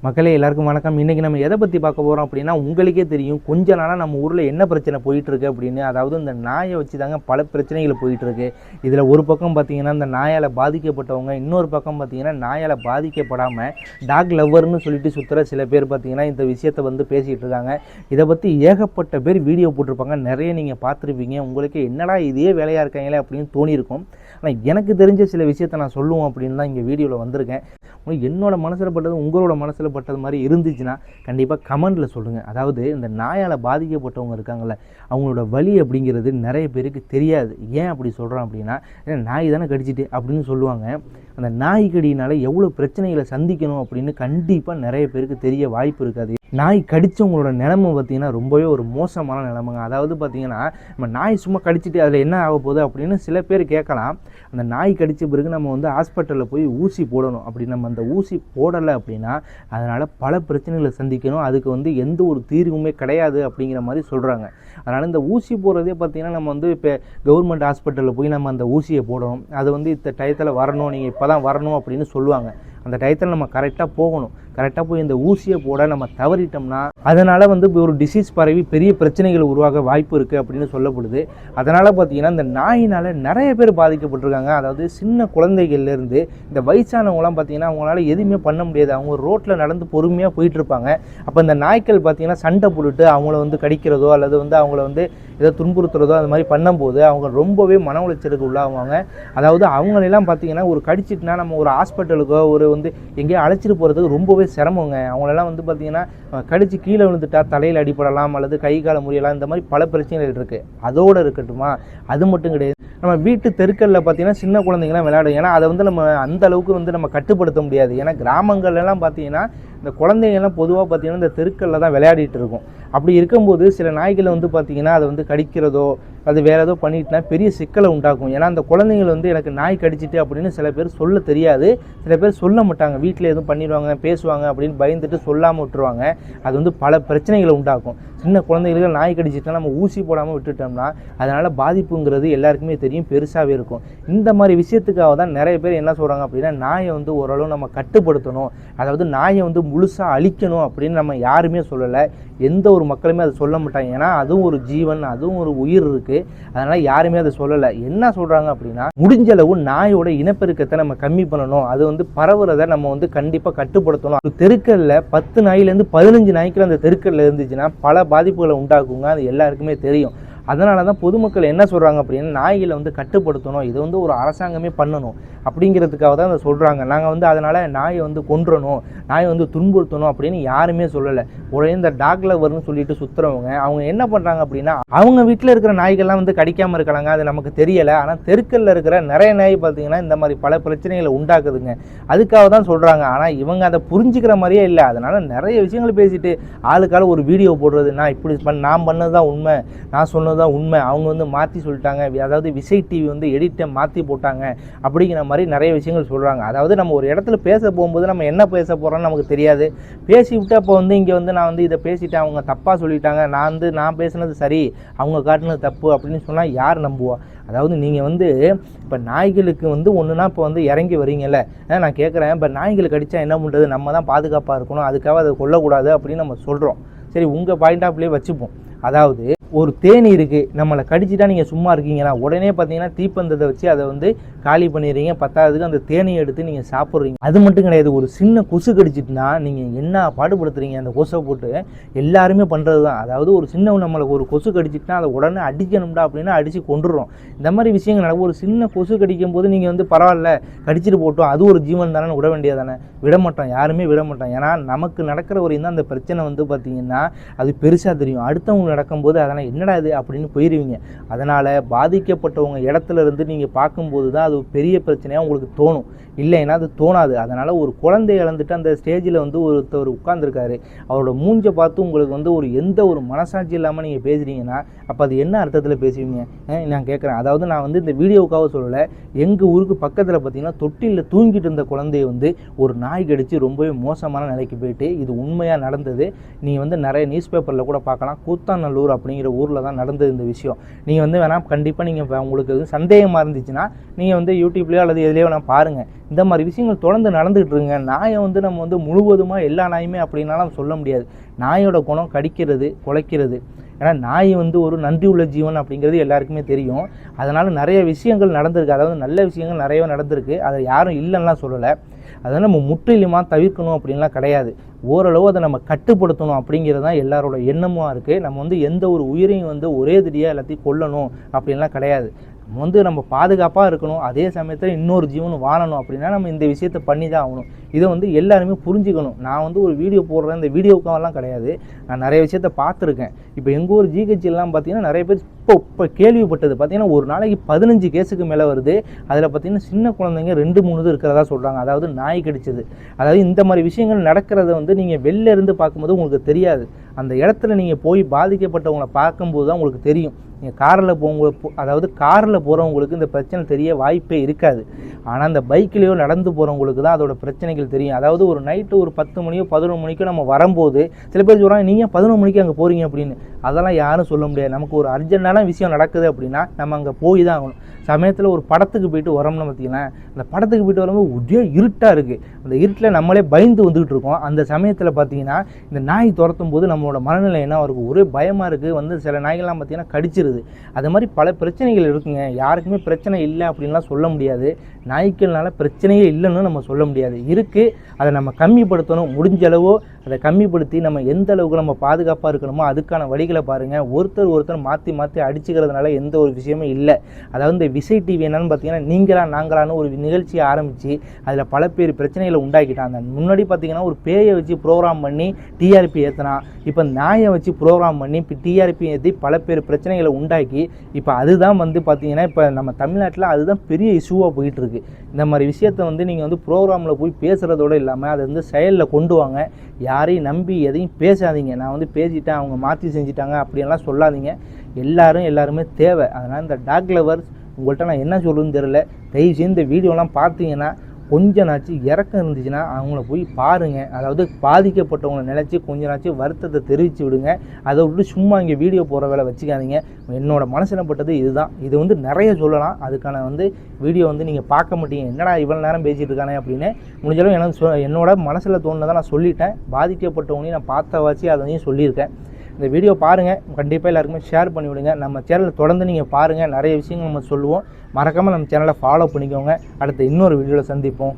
மக்களே எல்லாருக்கும் வணக்கம். இன்றைக்கி நம்ம எதை பற்றி பார்க்க போகிறோம் அப்படின்னா, உங்களுக்கே தெரியும் கொஞ்ச நாளாக நம்ம ஊரில் என்ன பிரச்சனை போயிட்டுருக்கு அப்படின்னு. அதாவது இந்த நாயை வச்சு தாங்க பல பிரச்சனைகள் போயிட்டுருக்கு. இதில் ஒரு பக்கம் பார்த்திங்கன்னா இந்த நாயால் பாதிக்கப்பட்டவங்க, இன்னொரு பக்கம் பார்த்திங்கன்னா நாயால் பாதிக்கப்படாமல் டாக் லவ்வர்னு சொல்லிட்டு சுற்றுற சில பேர் பார்த்திங்கன்னா இந்த விஷயத்தை வந்து பேசிகிட்டு இருக்காங்க. இதை பற்றி ஏகப்பட்ட பேர் வீடியோ போட்டிருப்பாங்க, நிறைய நீங்கள் பார்த்துருப்பீங்க. உங்களுக்கு என்னடா இதே வேலையாக இருக்காங்களே அப்படின்னு தோணியிருக்கும். ஆனால் எனக்கு தெரிஞ்ச சில விஷயத்தை நான் சொல்லுவோம் அப்படின்னு தான் இங்கே வீடியோவில் வந்திருக்கேன். என்னோட மனசில் பட்டது உங்களோட மனசில் பட்டது மாதிரி இருந்துச்சுன்னா கண்டிப்பாக கமெண்டில் சொல்லுங்கள். அதாவது இந்த நாயால் பாதிக்கப்பட்டவங்க இருக்காங்கள்ல, அவங்களோட வலி அப்படிங்கிறது நிறைய பேருக்கு தெரியாது. ஏன் அப்படி சொல்கிறோம் அப்படின்னா, நாய் தானே கடிச்சிட்டு அப்படின்னு சொல்லுவாங்க. அந்த நாய் கடியினால் எவ்வளோ பிரச்சனைகளை சந்திக்கணும் அப்படின்னு கண்டிப்பாக நிறைய பேருக்கு தெரிய வாய்ப்பு இருக்காது. நாய் கடித்தவங்களோட நிலைமை பார்த்திங்கன்னா ரொம்பவே ஒரு மோசமான நிலைமைங்க. அதாவது பார்த்திங்கன்னா நம்ம நாய் சும்மா கடிச்சிட்டு அதில் என்ன ஆக போகுது அப்படின்னு சில பேர் கேட்கலாம். அந்த நாய் கடித்த பிறகு நம்ம வந்து ஹாஸ்பிட்டலில் போய் ஊசி போடணும். அப்படி நம்ம அந்த ஊசி போடலை அப்படின்னா அதனால் பல பிரச்சனைகளை சந்திக்கணும். அதுக்கு வந்து எந்த ஒரு தீர்வுமே கிடையாது அப்படிங்கிற மாதிரி சொல்கிறாங்க. அதனால் இந்த ஊசி போடுறதே பார்த்திங்கன்னா நம்ம வந்து இப்போ கவர்மெண்ட் ஹாஸ்பிட்டலில் போய் நம்ம அந்த ஊசியை போடணும். அது வந்து இந்த டயத்தில் வரணும், நீங்கள் இப்போ தான் வரணும் அப்படின்னு சொல்லுவாங்க. அந்த டயத்தில் நம்ம கரெக்டாக போகணும். கரெக்டாக போய் இந்த ஊசியை போட நம்ம தவறிட்டோம்னா அதனால் வந்து ஒரு டிசீஸ் பரவி பெரிய பிரச்சனைகள் உருவாக வாய்ப்பு இருக்குது அப்படின்னு சொல்லப்படுது. அதனால் பார்த்திங்கன்னா இந்த நாயினால் நிறைய பேர் பாதிக்கப்பட்டிருக்காங்க. அதாவது சின்ன குழந்தைகள்லேருந்து இந்த வயசானவங்களாம் பார்த்திங்கன்னா அவங்களால எதுவுமே பண்ண முடியாது. அவங்க ரோட்டில் நடந்து பொறுமையாக போயிட்டுருப்பாங்க. அப்போ இந்த நாய்க்கள் பார்த்திங்கன்னா சண்டை போட்டுட்டு அவங்கள வந்து கடிக்கிறதோ அல்லது வந்து அவங்கள வந்து ஏதோ துன்புறுத்துறதோ அது மாதிரி பண்ணும்போது அவங்க ரொம்பவே மன உளைச்சலுக்கு உள்ளாகுவாங்க. அதாவது அவங்களெல்லாம் பார்த்திங்கன்னா ஒரு கடிச்சிட்டுனா நம்ம ஒரு ஹாஸ்பிட்டலுக்கோ ஒரு வந்து எங்கேயோ அழைச்சிட்டு போகிறதுக்கு ரொம்பவே சிரமங்க. அவங்களெல்லாம் வந்து பார்த்திங்கன்னா கடிச்சு கீழே விழுந்துட்டா தலையில் அடிப்படலாம் அல்லது கை காலை முறியலாம். இந்த மாதிரி பல பிரச்சனைகள் இருக்குது. அதோடு இருக்கட்டுமா, அது மட்டும் கிடையாது. நம்ம வீட்டு தெருக்களில் பார்த்திங்கன்னா சின்ன குழந்தைங்களாம் விளையாடும். ஏன்னா அதை வந்து நம்ம அந்த அளவுக்கு வந்து நம்ம கட்டுப்படுத்த முடியாது. ஏன்னா கிராமங்கள்லாம் பார்த்திங்கன்னா இந்த குழந்தைங்கள்லாம் பொதுவாக பார்த்திங்கன்னா இந்த தெருக்களில் தான் விளையாடிட்டு இருக்கும். அப்படி இருக்கும்போது சில நாய்களை வந்து பார்த்திங்கன்னா அதை வந்து கடிக்கிறதோ அது வேறு ஏதோ பண்ணிட்டுனா பெரிய சிக்கலை உண்டாக்கும். ஏன்னா அந்த குழந்தைங்கள் வந்து எனக்கு நாய் கடிச்சிட்டு அப்படின்னு சில பேர் சொல்ல தெரியாது, சில பேர் சொல்ல மாட்டாங்க. வீட்டில் எதுவும் பண்ணிடுவாங்க பேசுவாங்க அப்படின்னு பயந்துட்டு சொல்லாமல் விட்டுருவாங்க. அது வந்து பல பிரச்சனைகளை உண்டாக்கும். சின்ன குழந்தைகளுக்கு நாய் கடிச்சிட்டா நம்ம ஊசி போடாமல் விட்டுட்டோம்னா அதனால் பாதிப்புங்கிறது எல்லாருக்குமே தெரியும், பெருசாகவே இருக்கும். இந்த மாதிரி விஷயத்துக்காக தான் நிறைய பேர் என்ன சொல்கிறாங்க அப்படின்னா, நாயை வந்து ஓரளவு நம்ம கட்டுப்படுத்தணும், அதாவது நாயை வந்து முழுசாக அழிக்கணும் அப்படின்னு நம்ம யாருமே சொல்லலை. எந்த ஒரு மக்களுமே அதை சொல்ல மாட்டாங்க. ஏன்னா அதுவும் ஒரு ஜீவன், அதுவும் ஒரு உயிர் இருக்குது. அதனால் யாருமே அதை சொல்லலை. என்ன சொல்கிறாங்க அப்படின்னா, முடிஞ்சளவு நாயோட இனப்பெருக்கத்தை நம்ம கம்மி பண்ணணும், அது வந்து பரவுறதை நம்ம வந்து கண்டிப்பாக கட்டுப்படுத்தணும். ஒரு தெருக்களில் 10 நாயிலேருந்து 15 நாய்க்கள் அந்த தெருக்களில் இருந்துச்சுன்னா பல பாதிப்புகளை உண்டாக்குங்க. அது எல்லாருக்குமே தெரியும். அதனால தான் பொதுமக்கள் என்ன சொல்கிறாங்க அப்படின்னா, நாய்களை வந்து கட்டுப்படுத்தணும், இது வந்து ஒரு அரசாங்கமே பண்ணணும் அப்படிங்கிறதுக்காக தான் அதை சொல்கிறாங்க. நாங்கள் வந்து அதனால் நாயை வந்து கொன்றணும், நாயை வந்து துன்புறுத்தணும் அப்படின்னு யாருமே சொல்லலை. உடனே இந்த டாக் லவர்னு சொல்லிட்டு சுற்றுறவங்க அவங்க என்ன பண்ணுறாங்க அப்படின்னா, அவங்க வீட்டில் இருக்கிற நாய்கள்லாம் வந்து கடிக்காமல் இருக்கலாங்க, அது நமக்கு தெரியலை. ஆனால் தெருக்களில் இருக்கிற நிறைய நாய் பார்த்திங்கன்னா இந்த மாதிரி பல பிரச்சனைகளை உண்டாக்குதுங்க. அதுக்காக தான் சொல்கிறாங்க. ஆனால் இவங்க அதை புரிஞ்சுக்கிற மாதிரியே இல்லை. அதனால் நிறைய விஷயங்கள் பேசிட்டு ஆளுக்கால ஒரு வீடியோ போடுறது, நான் இப்படி நான் பண்ணது தான் உண்மை, நான் சொன்னது தான் உண்மை, அவங்க வந்து மாற்றி சொல்லிட்டாங்க, அதாவது விஜய் டிவி வந்து எடிட்டை மாற்றி போட்டாங்க அப்படிங்கிற மாதிரி நிறைய விஷயங்கள் சொல்கிறாங்க. அதாவது நம்ம ஒரு இடத்துல பேச போகும்போது நம்ம என்ன பேச போகிறோன்னு நமக்கு தெரியாது. பேசிவிட்டு அப்போ வந்து இங்கே வந்து நான் வந்து இதை பேசிட்டேன், அவங்க தப்பாக சொல்லிட்டாங்க, நான் பேசுனது சரி, அவங்க காட்டினது தப்பு அப்படின்னு சொன்னால் யார் நம்புவா? அதாவது நீங்கள் வந்து இப்போ நாய்களுக்கு வந்து ஒன்றுனா இப்போ வந்து இறங்கி வரீங்கல்ல, நான் கேட்குறேன், இப்போ நாய்களுக்கு அடித்தா என்ன பண்ணுறது, நம்ம தான் பாதுகாப்பாக இருக்கணும், அதுக்காக அதை கொல்லக்கூடாது அப்படின்னு நம்ம சொல்கிறோம். சரி, உங்கள் பாயிண்ட் ஆஃப் வியூ வச்சுப்போம். அதாவது ஒரு தேனி இருக்குது, நம்மளை கடிச்சிட்டா நீங்கள் சும்மா இருக்கீங்களா? உடனே பார்த்தீங்கன்னா தீப்பந்தத்தை வச்சு அதை வந்து காலி பண்ணிடுறீங்க. பத்தாவதுக்கு அந்த தேனியை எடுத்து நீங்கள் சாப்பிட்றீங்க. அது மட்டும் கிடையாது, ஒரு சின்ன கொசு கடிச்சிட்டுனா நீங்கள் என்ன பாடுபடுத்துறீங்க அந்த கொசை போட்டு. எல்லாருமே பண்ணுறது தான். அதாவது ஒரு சின்ன நம்மளுக்கு ஒரு கொசு கடிச்சிட்டுனா அதை உடனே அடிக்கணும்டா அப்படின்னா அடித்து கொண்டுடுறோம். இந்த மாதிரி விஷயங்கள் நடக்கும். ஒரு சின்ன கொசு கடிக்கும் போது நீங்கள் வந்து பரவாயில்ல கடிச்சிட்டு போட்டோம், அது ஒரு ஜீவன் தானே, விட வேண்டியதானே? விட மாட்டோம், யாருமே விட மாட்டோம். ஏன்னா நமக்கு நடக்கிற ஒரு இந்த அந்த பிரச்சனை வந்து பார்த்திங்கன்னா அது பெருசாக தெரியும். அடுத்தவங்க நடக்கும்போது அதனால் என்னடா இது அப்படின்னு போயிடுவீங்க. அதனால் பாதிக்கப்பட்டவங்க இடத்துல இருந்து நீங்கள் பார்க்கும்போது தான் அது பெரிய பிரச்சனையாக உங்களுக்கு தோணும், இல்லைன்னா அது தோணாது. அதனால் ஒரு குழந்தை இழந்துட்டு அந்த ஸ்டேஜில் வந்து ஒருத்தர் உட்கார்ந்துருக்காரு, அவரோட மூஞ்சை பார்த்து உங்களுக்கு வந்து ஒரு எந்த ஒரு மனசாட்சி இல்லாமல் நீங்கள் பேசுகிறீங்கன்னா அப்போ அது என்ன அர்த்தத்தில் பேசுவீங்க? நான் கேட்குறேன். அதாவது நான் வந்து இந்த வீடியோவுக்காக சொல்லலை, எங்கள் ஊருக்கு பக்கத்தில் பார்த்திங்கன்னா தொட்டிலில் தூங்கிட்டு இருந்த குழந்தைய வந்து ஒரு நாய் கடிச்சு ரொம்பவே மோசமான நிலைக்கு போயிட்டு, இது உண்மையாக நடந்தது. நீங்கள் வந்து நிறைய நியூஸ் பேப்பரில் கூட பார்க்கலாம். கூத்தாநல்லூர் அப்படிங்கிற ஊரில் தான் நடந்தது இந்த விஷயம். நீங்கள் வந்து வேணால் கண்டிப்பாக நீங்கள் உங்களுக்கு சந்தேகமாக இருந்துச்சுன்னா நீங்கள் வந்து யூடியூப்லேயோ அல்லது எதுலேயோ நான் பாருங்கள். இந்த மாதிரி விஷயங்கள் தொடர்ந்து நடந்துகிட்டு இருக்குங்க. நாயை வந்து நம்ம வந்து முழுவதுமாக எல்லா நாயுமே அப்படின்னாலும் சொல்ல முடியாது. நாயோட குணம் கடிக்கிறது, குலைக்கிறது. ஏன்னா நாய் வந்து ஒரு நன்றி உள்ள ஜீவன் அப்படிங்கிறது எல்லாருக்குமே தெரியும். அதனால் நிறைய விஷயங்கள் நடந்திருக்கு, அதாவது நல்ல விஷயங்கள் நிறையவே நடந்திருக்கு. அதை யாரும் இல்லைன்னுலாம் சொல்லலை. அதை நம்ம முற்றிலுமாக தவிர்க்கணும் அப்படின்லாம் கிடையாது. ஓரளவு அதை நம்ம கட்டுப்படுத்தணும் அப்படிங்கிறது தான் எல்லாரோட எண்ணமாக இருக்குது. நம்ம வந்து எந்த ஒரு உயிரையும் வந்து ஒரே தடியாக எல்லாத்தையும் கொல்லணும் அப்படின்லாம் கிடையாது. நம்ம வந்து நம்ம பாதுகாப்பாக இருக்கணும், அதே சமயத்தில் இன்னொரு ஜீவனும் வாழணும் அப்படின்னா நம்ம இந்த விஷயத்தை பண்ணி தான் ஆகணும். இதை வந்து எல்லாருமே புரிஞ்சுக்கணும். நான் வந்து ஒரு வீடியோ போடுறேன், இந்த வீடியோக்காகலாம் கிடையாது. நான் நிறைய விஷயத்த பார்த்துருக்கேன். இப்போ எங்கள் ஊர் ஜிஹெச்லாம் பார்த்தீங்கன்னா நிறைய பேர் இப்போ கேள்விப்பட்டது பார்த்தீங்கன்னா ஒரு நாளைக்கு 15 கேஸுக்கு மேலே வருது. அதில் பார்த்தீங்கன்னா சின்ன குழந்தைங்க 2-3 இது இருக்கிறதா சொல்கிறாங்க. அதாவது நாய் கடிச்சது. அதாவது இந்த மாதிரி விஷயங்கள் நடக்கிறத வந்து நீங்கள் வெளில இருந்து பார்க்கும்போது உங்களுக்கு தெரியாது. அந்த இடத்துல நீங்கள் போய் பாதிக்கப்பட்டவங்களை பார்க்கும்போது தான் உங்களுக்கு தெரியும். நீங்கள் காரில் போகிறவங்களுக்கு இந்த பிரச்சனை தெரிய வாய்ப்பே இருக்காது. ஆனால் அந்த பைக்லேயோ நடந்து போகிறவங்களுக்கு தான் அதோட பிரச்சனைகள் தெரியும். அதாவது ஒரு நைட்டு ஒரு 10 மணியோ 11 மணிக்கோ நம்ம வரும்போது சில பேர் சொல்கிறாங்க, நீங்கள் 11 மணிக்கு அங்கே போகிறீங்க அப்படின்னு. அதெல்லாம் யாரும் சொல்ல முடியாது. நமக்கு ஒரு அர்ஜென்ட்டான விஷயம் நடக்குது அப்படின்னா நம்ம அங்கே போய் தான் ஆகணும். சமயத்தில் ஒரு படத்துக்கு போயிட்டு வரோம்னு பார்த்தீங்கன்னா, அந்த படத்துக்கு போயிட்டு வரும்போது ஒரே இருட்டாக இருக்குது. அந்த இருட்டில் நம்மளே பயந்து வந்துக்கிட்டு இருக்கோம். அந்த சமயத்தில் பார்த்தீங்கன்னா இந்த நாய் துரத்தும் போது நம்மளோட மனநிலை என்ன இருக்கும், ஒரே பயமாக இருக்குது. வந்து சில நாய்கள்லாம் பார்த்தீங்கன்னா கடிச்சிருது. அது மாதிரி பல பிரச்சனைகள் இருக்குங்க. யாருக்குமே பிரச்சனை இல்லை அப்படின்லாம் சொல்ல முடியாது. நாய்க்கள்னால பிரச்சனையே இல்லைன்னு நம்ம சொல்ல முடியாது. இருக்குது, அதை நம்ம கம்மிப்படுத்தணும். முடிஞ்ச அளவோ அதை கம்மிப்படுத்தி நம்ம எந்த அளவுக்கு நம்ம பாதுகாப்பாக இருக்கணுமோ அதுக்கான வழிகளை பாருங்கள். ஒருத்தர் மாற்றி அடிச்சுக்கிறதுனால எந்த ஒரு விஷயமே இல்லை. அதாவது இந்த விஜய் டிவி என்னன்னு பார்த்தீங்கன்னா நீங்களா நாங்களான்னு ஒரு நிகழ்ச்சியை ஆரம்பித்து அதில் பல பேர் பிரச்சனைகளை உண்டாக்கிட்டாங்க. முன்னாடி பார்த்தீங்கன்னா ஒரு பேயை வச்சு ப்ரோக்ராம் பண்ணி டிஆர்பி ஏற்றினா, இப்போ நாயை வச்சு ப்ரோக்ராம் பண்ணி இப்போ டிஆர்பி ஏற்றி பல பேர் பிரச்சனைகளை உண்டாக்கி இப்போ அதுதான் வந்து பார்த்தீங்கன்னா இப்போ நம்ம தமிழ்நாட்டில் அதுதான் பெரிய இஷ்யூவாக போயிட்டுருக்கு. இந்த மாதிரி விஷயத்தை வந்து நீங்கள் வந்து ப்ரோக்ராமில் போய் பேசுகிறதோடு இல்லாமல் அதை வந்து செயலில் கொண்டு வாங்க. யாரையும் நம்பி எதையும் பேசாதீங்க. நான் வந்து பேசிட்டேன், அவங்க மாற்றி செஞ்சுட்டாங்க அப்படியெல்லாம் சொல்லாதீங்க. எல்லாருமே தேவை. அதனால் இந்த டாக் லவர்ஸ் உங்கள்கிட்ட நான் என்ன சொல்லுன்னு தெரியல. தயவுசெய்து இந்த வீடியோலாம் பார்த்தீங்கன்னா கொஞ்சம் நாச்சு இறக்கம் இருந்துச்சுன்னா அவங்கள போய் பாருங்கள். அதாவது பாதிக்கப்பட்டவங்களை நினச்சி கொஞ்சம் நாச்சு வருத்தத்தை தெரிவித்து விடுங்க. அதை விட்டு சும்மா இங்கே வீடியோ போகிற வேலை வச்சுக்காதீங்க. என்னோட மனசில் பட்டது இதுதான். இது வந்து நிறைய சொல்லலாம். அதுக்கான வந்து வீடியோ வந்து நீங்கள் பார்க்க மாட்டீங்க, என்னடா இவ்வளோ நேரம் பேசிகிட்டு இருக்கானே அப்படின்னு. முடிஞ்சாலும் எனக்கு என்னோட மனசில் தோணுனதை நான் சொல்லிட்டேன். பாதிக்கப்பட்டவங்களையும் நான் பார்த்த வச்சு அதையும் சொல்லியிருக்கேன். இந்த வீடியோ பாருங்கள், கண்டிப்பாக எல்லாருக்குமே ஷேர் பண்ணிவிடுங்க. நம்ம சேனலை தொடர்ந்து நீங்கள் பாருங்கள், நிறைய விஷயங்கள் நம்ம சொல்லுவோம். மறக்காமல் நம்ம சேனலை ஃபாலோ பண்ணிக்கோங்க. அடுத்த இன்னொரு வீடியோவில் சந்திப்போம்.